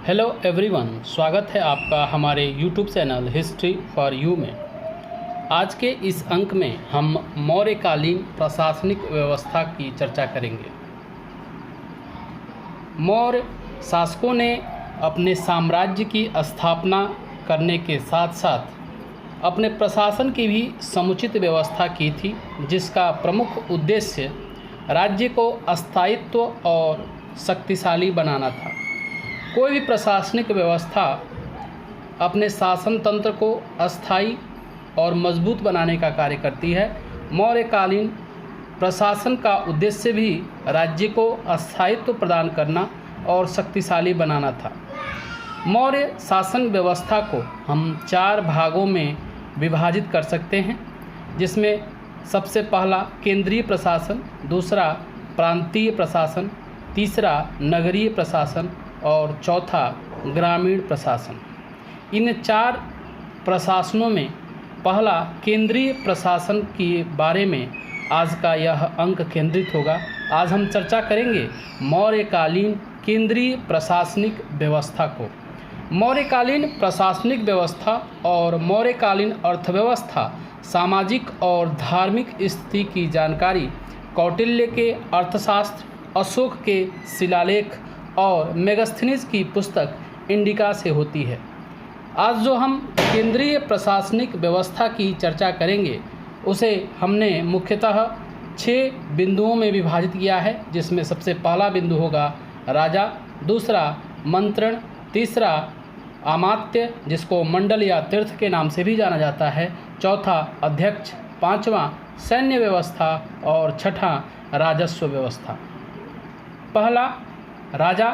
Hello everyone, स्वागत है आपका हमारे YouTube channel history for you में। आज के इस अंक में हम मौर्यकालीन प्रशासनिक व्यवस्था की चर्चा करेंगे। मौर्य शासकों ने अपने साम्राज्य की स्थापना करने के साथ साथ अपने प्रशासन की भी समुचित व्यवस्था की थी, जिसका प्रमुख उद्देश्य राज्य को स्थायित्व और शक्तिशाली बनाना था। कोई भी प्रशासनिक व्यवस्था अपने शासन तंत्र को अस्थायी और मजबूत बनाने का कार्य करती है। मौर्यकालीन प्रशासन का उद्देश्य भी राज्य को स्थायित्व प्रदान करना और शक्तिशाली बनाना था। मौर्य शासन व्यवस्था को हम 4 भागों में विभाजित कर सकते हैं, जिसमें सबसे पहला केंद्रीय प्रशासन, दूसरा प्रांतीय प्रशासन, तीसरा नगरीय प्रशासन और चौथा ग्रामीण प्रशासन। इन 4 प्रशासनों में पहला केंद्रीय प्रशासन के बारे में आज का यह अंक केंद्रित होगा। आज हम चर्चा करेंगे मौर्यकालीन केंद्रीय प्रशासनिक व्यवस्था को। मौर्यकालीन प्रशासनिक व्यवस्था और मौर्यकालीन अर्थव्यवस्था, सामाजिक और धार्मिक स्थिति की जानकारी कौटिल्य के अर्थशास्त्र, अशोक के शिलालेख और मेगास्थनीज की पुस्तक इंडिका से होती है। आज जो हम केंद्रीय प्रशासनिक व्यवस्था की चर्चा करेंगे उसे हमने मुख्यतः 6 बिंदुओं में विभाजित किया है, जिसमें सबसे पहला बिंदु होगा राजा, दूसरा मंत्रण, तीसरा अमात्य जिसको मंडल या तीर्थ के नाम से भी जाना जाता है, चौथा अध्यक्ष, पांचवा सैन्य व्यवस्था और छठा राजस्व व्यवस्था। पहला राजा,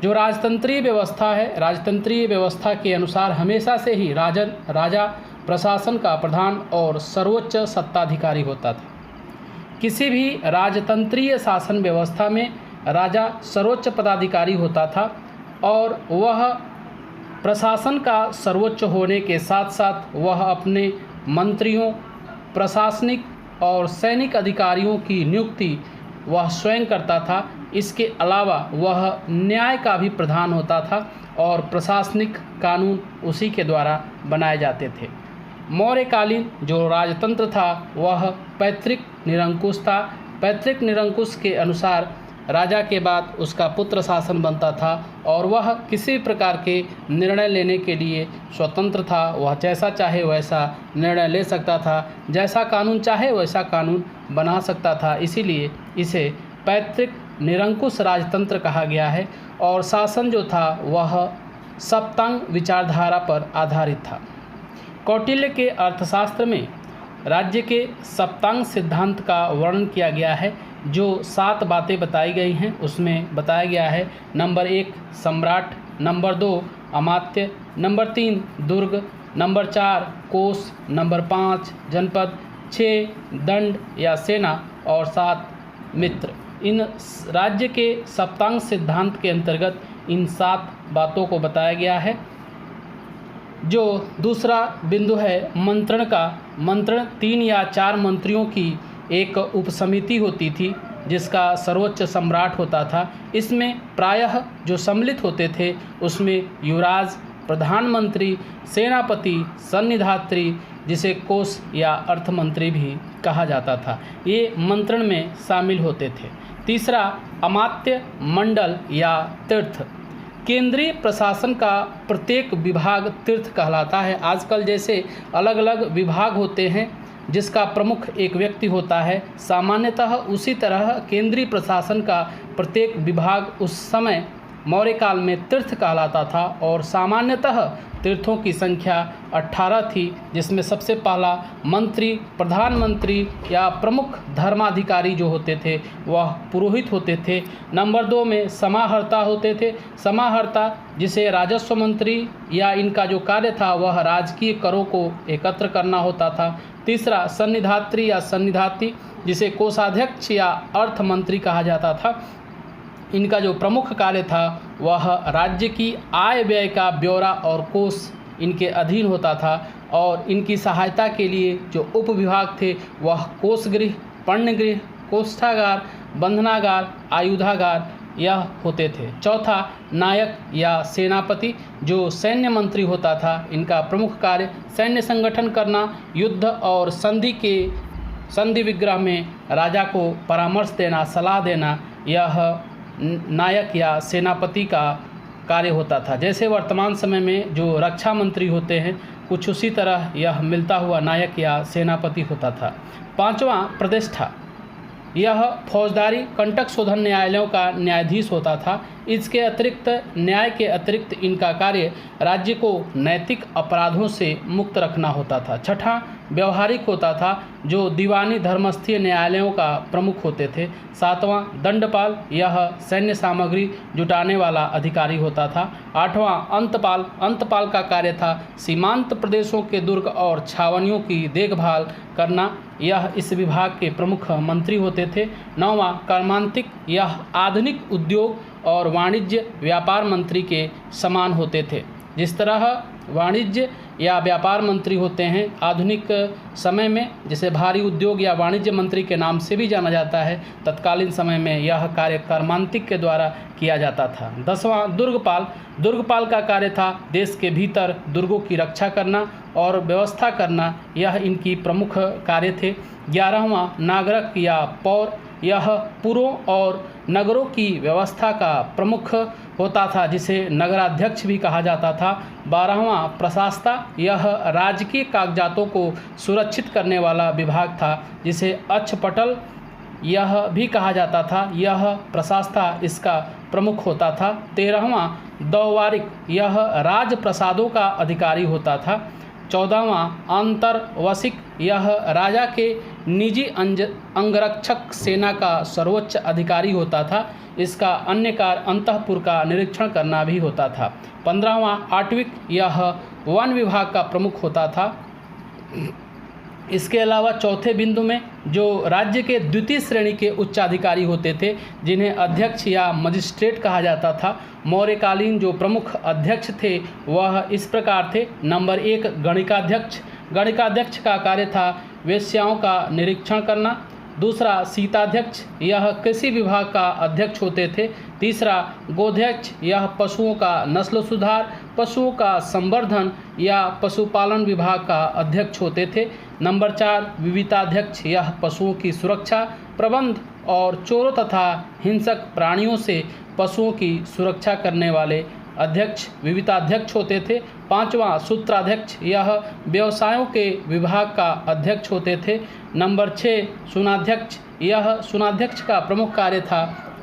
जो राजतंत्रीय व्यवस्था है। राजतंत्रीय व्यवस्था के अनुसार हमेशा से ही राजा प्रशासन का प्रधान और सर्वोच्च सत्ताधिकारी होता था। किसी भी राजतंत्रीय शासन व्यवस्था में राजा सर्वोच्च पदाधिकारी होता था और वह प्रशासन का सर्वोच्च होने के साथ साथ वह अपने मंत्रियों, प्रशासनिक और सैनिक अधिकारियों की नियुक्ति वह स्वयं करता था। इसके अलावा वह न्याय का भी प्रधान होता था और प्रशासनिक कानून उसी के द्वारा बनाए जाते थे। मौर्यकालीन जो राजतंत्र था वह पैतृक निरंकुश था। पैतृक निरंकुश के अनुसार राजा के बाद उसका पुत्र शासन बनता था और वह किसी प्रकार के निर्णय लेने के लिए स्वतंत्र था। वह जैसा चाहे वैसा निर्णय ले सकता था, जैसा कानून चाहे वैसा कानून बना सकता था। इसीलिए इसे पैतृक निरंकुश राजतंत्र कहा गया है और शासन जो था वह सप्तांग विचारधारा पर आधारित था। कौटिल्य के अर्थशास्त्र में राज्य के सप्तांग सिद्धांत का वर्णन किया गया है, जो 7 बातें बताई गई हैं। उसमें बताया गया है नंबर 1 सम्राट, नंबर 2 अमात्य, नंबर 3 दुर्ग, नंबर 4 कोष, नंबर 5 जनपद, 6 दंड या सेना और 7 मित्र। इन राज्य के सप्तांग सिद्धांत के अंतर्गत इन 7 बातों को बताया गया है। जो दूसरा बिंदु है मंत्रण का। मंत्रण 3 या 4 मंत्रियों की एक उपसमिति होती थी, जिसका सर्वोच्च सम्राट होता था। इसमें प्रायः जो सम्मिलित होते थे उसमें युवराज, प्रधानमंत्री, सेनापति, सन्निधात्री जिसे कोष या अर्थमंत्री भी कहा जाता था, ये मंत्रण में शामिल होते थे। तीसरा अमात्य, मंडल या तीर्थ। केंद्रीय प्रशासन का प्रत्येक विभाग तीर्थ कहलाता है। आजकल जैसे अलग अलग विभाग होते हैं जिसका प्रमुख एक व्यक्ति होता है, सामान्यतः उसी तरह केंद्रीय प्रशासन का प्रत्येक विभाग उस समय मौर्यकाल में तीर्थ कहलाता था और सामान्यतः तीर्थों की संख्या 18 थी, जिसमें सबसे पहला मंत्री, प्रधानमंत्री या प्रमुख धर्माधिकारी जो होते थे वह पुरोहित होते थे। नंबर 2 में समाहर्ता होते थे। समाहर्ता जिसे राजस्व मंत्री या इनका जो कार्य था वह राजकीय करों को एकत्र करना होता था। तीसरा सन्निधात्री या सन्निधात्री जिसे कोषाध्यक्ष या अर्थ मंत्री कहा जाता था। इनका जो प्रमुख कार्य था वह राज्य की आय व्यय का ब्यौरा और कोष इनके अधीन होता था और इनकी सहायता के लिए जो उप विभाग थे वह कोषगृह, पण्यगृह, कोष्ठागार, बंधनागार, आयुधागार यह होते थे। चौथा, नायक या सेनापति, जो सैन्य मंत्री होता था। इनका प्रमुख कार्य सैन्य संगठन करना, युद्ध और संधि विग्रह में राजा को परामर्श देना, सलाह देना, यह नायक या सेनापति का कार्य होता था। जैसे वर्तमान समय में जो रक्षा मंत्री होते हैं, कुछ उसी तरह यह मिलता हुआ नायक या सेनापति होता था। पांचवा, प्रतिष्ठा, यह फौजदारी कंटक शोधन न्यायालयों का न्यायाधीश होता था। इसके अतिरिक्त, न्याय के अतिरिक्त इनका कार्य राज्य को नैतिक अपराधों से मुक्त रखना होता था। छठा, व्यवहारिक होता था, जो दीवानी धर्मस्थीय न्यायालयों का प्रमुख होते थे। सातवां, दंडपाल, यह सैन्य सामग्री जुटाने वाला अधिकारी होता था। आठवां, अंतपाल, अंतपाल का कार्य था सीमांत प्रदेशों के दुर्ग और छावनियों की देखभाल करना, यह इस विभाग के प्रमुख मंत्री होते थे। नौवां, कर्मांतिक, यह आधुनिक उद्योग और वाणिज्य व्यापार मंत्री के समान होते थे। जिस तरह वाणिज्य या व्यापार मंत्री होते हैं आधुनिक समय में, जिसे भारी उद्योग या वाणिज्य मंत्री के नाम से भी जाना जाता है, तत्कालीन समय में यह कार्य कर्मांतिक के द्वारा किया जाता था। 10वां, दुर्गपाल, दुर्गपाल का कार्य था देश के भीतर दुर्गों की रक्षा करना और व्यवस्था करना, यह इनकी प्रमुख कार्य थे। 11वां, नागरक या पौर, यह पुरों और नगरों की व्यवस्था का प्रमुख होता था, जिसे नगराध्यक्ष भी कहा जाता था। 12वां, प्रशासता, यह राजकीय कागजातों को सुरक्षित करने वाला विभाग था, जिसे अक्षपटल यह भी कहा जाता था, यह प्रशासता इसका प्रमुख होता था। 13वां, दौवारिक, यह राजप्रसादों का अधिकारी होता था। 14वां, अंतर्वसिक, यह राजा के निजी अंगरक्षक सेना का सर्वोच्च अधिकारी होता था। इसका अन्य कार्य अंतःपुर का निरीक्षण करना भी होता था। 15वां, आटविक, यह वन विभाग का प्रमुख होता था। इसके अलावा चौथे बिंदु में जो राज्य के द्वितीय श्रेणी के उच्चाधिकारी होते थे, जिन्हें अध्यक्ष या मजिस्ट्रेट कहा जाता था, मौर्यकालीन जो प्रमुख अध्यक्ष थे वह इस प्रकार थे। नंबर 1, गणिकाध्यक्ष, गणिकाध्यक्ष का कार्य था वेश्याओं का निरीक्षण करना। दूसरा, सीताध्यक्ष, यह कृषि विभाग का अध्यक्ष होते थे। तीसरा, गोध्यक्ष, यह पशुओं का नस्ल सुधार, पशुओं का संवर्धन या पशुपालन विभाग का अध्यक्ष होते थे। नंबर 4, विविताध्यक्ष, यह पशुओं की सुरक्षा, प्रबंध और चोरों तथा हिंसक प्राणियों से पशुओं की सुरक्षा करने वाले अध्यक्ष विविताध्यक्ष होते थे। 5वां, सूत्राध्यक्ष, यह व्यवसायों के विभाग का अध्यक्ष होते थे। नंबर 6, सुनाध्यक्ष, यह सुनाध्यक्ष का प्रमुख कार्य था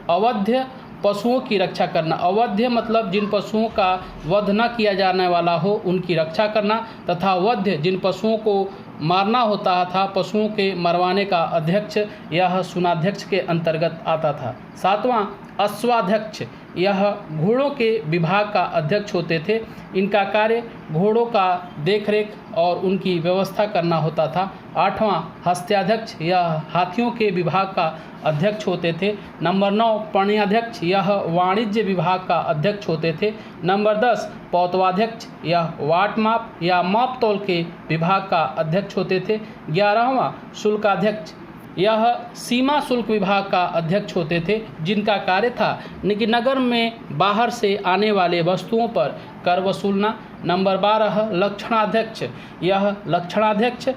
अवध्य पशुओं की रक्षा करना। अवध्य मतलब जिन पशुओं का वध न किया जाने वाला हो उनकी रक्षा करना, तथा वध्य जिन पशुओं को मारना होता था, पशुओं के मरवाने का अध्यक्ष यह सुनाध्यक्ष के अंतर्गत आता था। 7वां, अश्वाध्यक्ष, यह घोड़ों के विभाग का अध्यक्ष होते थे। इनका कार्य घोड़ों का देखरेख और उनकी व्यवस्था करना होता था। 8वां, हस्त्याध्यक्ष, यह हाथियों के विभाग का अध्यक्ष होते थे। नंबर 9, पण्याध्यक्ष, यह वाणिज्य विभाग का अध्यक्ष होते थे। नंबर 10, पौतवाध्यक्ष, यह वाट माप या माप तौल के विभाग का अध्यक्ष होते थे। 11वां, शुल्काध्यक्ष, यह सीमा शुल्क विभाग का अध्यक्ष होते थे, जिनका कार्य था कि नगर में बाहर से आने वाले वस्तुओं पर कर वसूलना। नंबर 12, लक्षणाध्यक्ष, यह लक्षणाध्यक्ष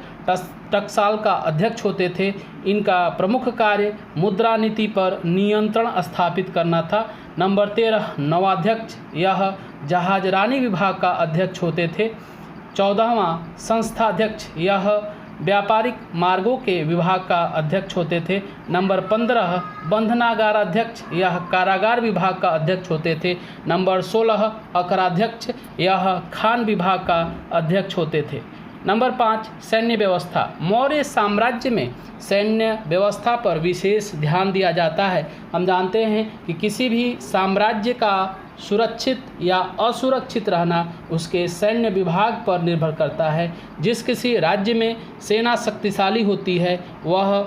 टकसाल का अध्यक्ष होते थे। इनका प्रमुख कार्य मुद्रा नीति पर नियंत्रण स्थापित करना था। नंबर 13, नवाध्यक्ष, यह जहाजरानी विभाग का अध्यक्ष होते थे। 14वां, संस्थाध्यक्ष, यह व्यापारिक मार्गों के विभाग का अध्यक्ष होते थे। नंबर 15, बंधनागार अध्यक्ष, यह कारागार विभाग का अध्यक्ष होते थे। नंबर 16, अकराध्यक्ष, यह खान विभाग का अध्यक्ष होते थे। नंबर 5, सैन्य व्यवस्था। मौर्य साम्राज्य में सैन्य व्यवस्था पर विशेष ध्यान दिया जाता है। हम जानते हैं कि किसी भी साम्राज्य का सुरक्षित या असुरक्षित रहना उसके सैन्य विभाग पर निर्भर करता है। जिस किसी राज्य में सेना शक्तिशाली होती है वह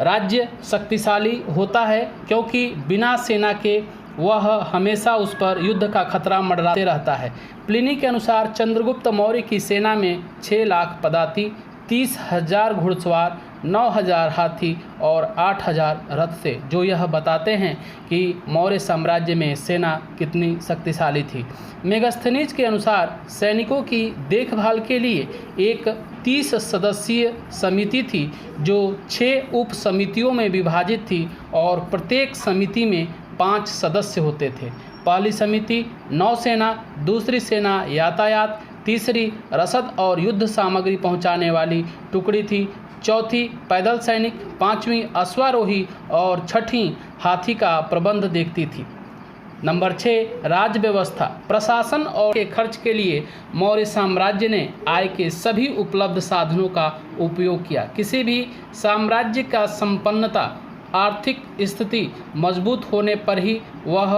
राज्य शक्तिशाली होता है, क्योंकि बिना सेना के वह हमेशा उस पर युद्ध का खतरा मंडराते रहता है। प्लिनी के अनुसार चंद्रगुप्त मौर्य की सेना में 6 लाख पदाती, 30,000 घुड़सवार, 9000 हाथी और 8000 रथ से, जो यह बताते हैं कि मौर्य साम्राज्य में सेना कितनी शक्तिशाली थी। मेगास्थनीज के अनुसार सैनिकों की देखभाल के लिए एक 30 सदस्यीय समिति थी जो 6 उप समितियों में विभाजित थी और प्रत्येक समिति में 5 सदस्य होते थे। पहली समिति नौसेना, दूसरी सेना यातायात, तीसरी रसद और युद्ध सामग्री पहुंचाने वाली टुकड़ी थी, चौथी पैदल सैनिक, पांचवीं अश्वारोही और छठी हाथी का प्रबंध देखती थी। नंबर 6, राज्य व्यवस्था। प्रशासन और के खर्च के लिए मौर्य साम्राज्य ने आय के सभी उपलब्ध साधनों का उपयोग किया। किसी भी साम्राज्य का संपन्नता, आर्थिक स्थिति मजबूत होने पर ही वह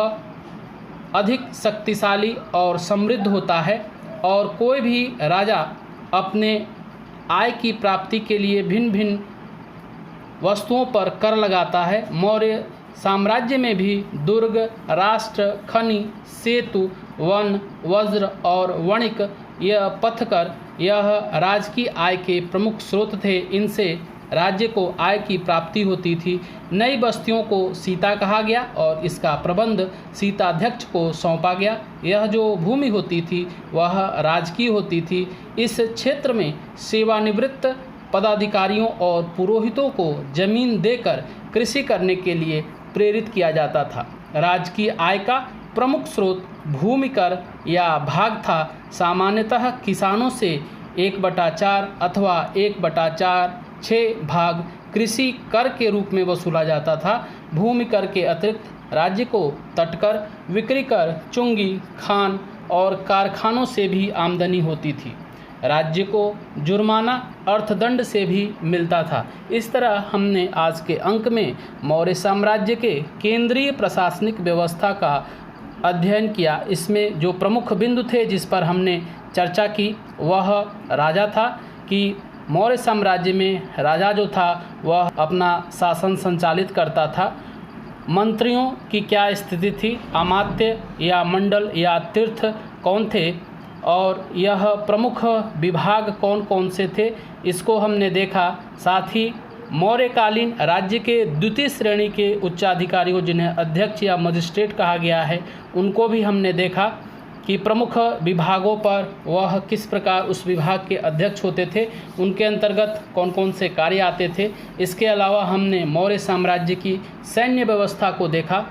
अधिक शक्तिशाली और समृद्ध होता है और कोई भी राजा अपने आय की प्राप्ति के लिए भिन्न भिन्न वस्तुओं पर कर लगाता है। मौर्य साम्राज्य में भी दुर्ग, राष्ट्र, खनि, सेतु, वन, वज्र और वणिक, यह पथकर, यह राज्य की आय के प्रमुख स्रोत थे। इनसे राज्य को आय की प्राप्ति होती थी। नई बस्तियों को सीता कहा गया और इसका प्रबंध सीताध्यक्ष को सौंपा गया। यह जो भूमि होती थी वह राजकीय होती थी। इस क्षेत्र में सेवानिवृत्त पदाधिकारियों और पुरोहितों को जमीन देकर कृषि करने के लिए प्रेरित किया जाता था। राज्य की आय का प्रमुख स्रोत भूमि कर या भाग था। सामान्यतः किसानों से 1/4 अथवा 1/4/6 भाग कृषि कर के रूप में वसूला जाता था। भूमि कर के अतिरिक्त राज्य को तटकर, विक्री कर, चुंगी, खान और कारखानों से भी आमदनी होती थी। राज्य को जुर्माना अर्थदंड से भी मिलता था। इस तरह हमने आज के अंक में मौर्य साम्राज्य के केंद्रीय प्रशासनिक व्यवस्था का अध्ययन किया। इसमें जो प्रमुख बिंदु थे जिस पर हमने चर्चा की वह राजा था कि मौर्य साम्राज्य में राजा जो था वह अपना शासन संचालित करता था। मंत्रियों की क्या स्थिति थी, अमात्य या मंडल या तीर्थ कौन थे और यह प्रमुख विभाग कौन कौन से थे, इसको हमने देखा। साथ ही मौर्यकालीन राज्य के द्वितीय श्रेणी के उच्चाधिकारियों जिन्हें अध्यक्ष या मजिस्ट्रेट कहा गया है उनको भी हमने देखा कि प्रमुख विभागों पर वह किस प्रकार उस विभाग के अध्यक्ष होते थे, उनके अंतर्गत कौन कौन से कार्य आते थे। इसके अलावा हमने मौर्य साम्राज्य की सैन्य व्यवस्था को देखा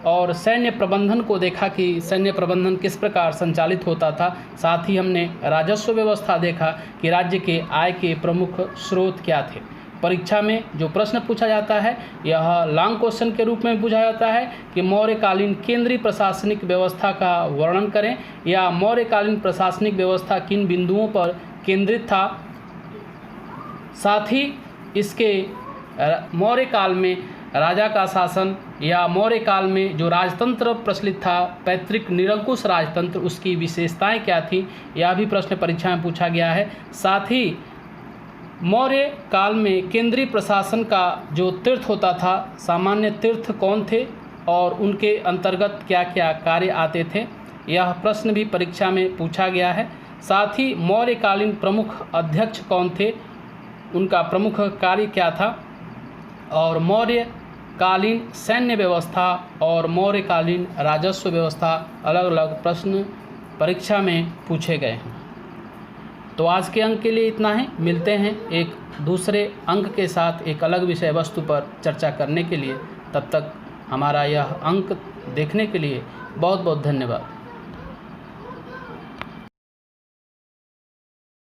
और सैन्य प्रबंधन को देखा कि सैन्य प्रबंधन किस प्रकार संचालित होता था। साथ ही हमने राजस्व व्यवस्था देखा कि राज्य के आय के प्रमुख स्रोत क्या थे। परीक्षा में जो प्रश्न पूछा जाता है यह लॉन्ग क्वेश्चन के रूप में पूछा जाता है कि मौर्यकालीन केंद्रीय प्रशासनिक व्यवस्था का वर्णन करें या मौर्यकालीन प्रशासनिक व्यवस्था किन बिंदुओं पर केंद्रित था। साथ ही इसके मौर्य काल में राजा का शासन या मौर्य काल में जो राजतंत्र प्रचलित था, पैतृक निरंकुश राजतंत्र, उसकी विशेषताएं क्या थी, यह भी प्रश्न परीक्षा में पूछा गया है। साथ ही मौर्य काल में केंद्रीय प्रशासन का जो तीर्थ होता था, सामान्य तीर्थ कौन थे और उनके अंतर्गत क्या क्या कार्य आते थे, यह प्रश्न भी परीक्षा में पूछा गया है। साथ ही मौर्यकालीन प्रमुख अध्यक्ष कौन थे, उनका प्रमुख कार्य क्या था और मौर्यकालीन सैन्य व्यवस्था और मौर्यकालीन राजस्व व्यवस्था, अलग अलग प्रश्न परीक्षा में पूछे गए हैं। तो आज के अंक के लिए इतना ही। मिलते हैं एक दूसरे अंक के साथ एक अलग विषय वस्तु पर चर्चा करने के लिए। तब तक हमारा यह अंक देखने के लिए बहुत बहुत धन्यवाद।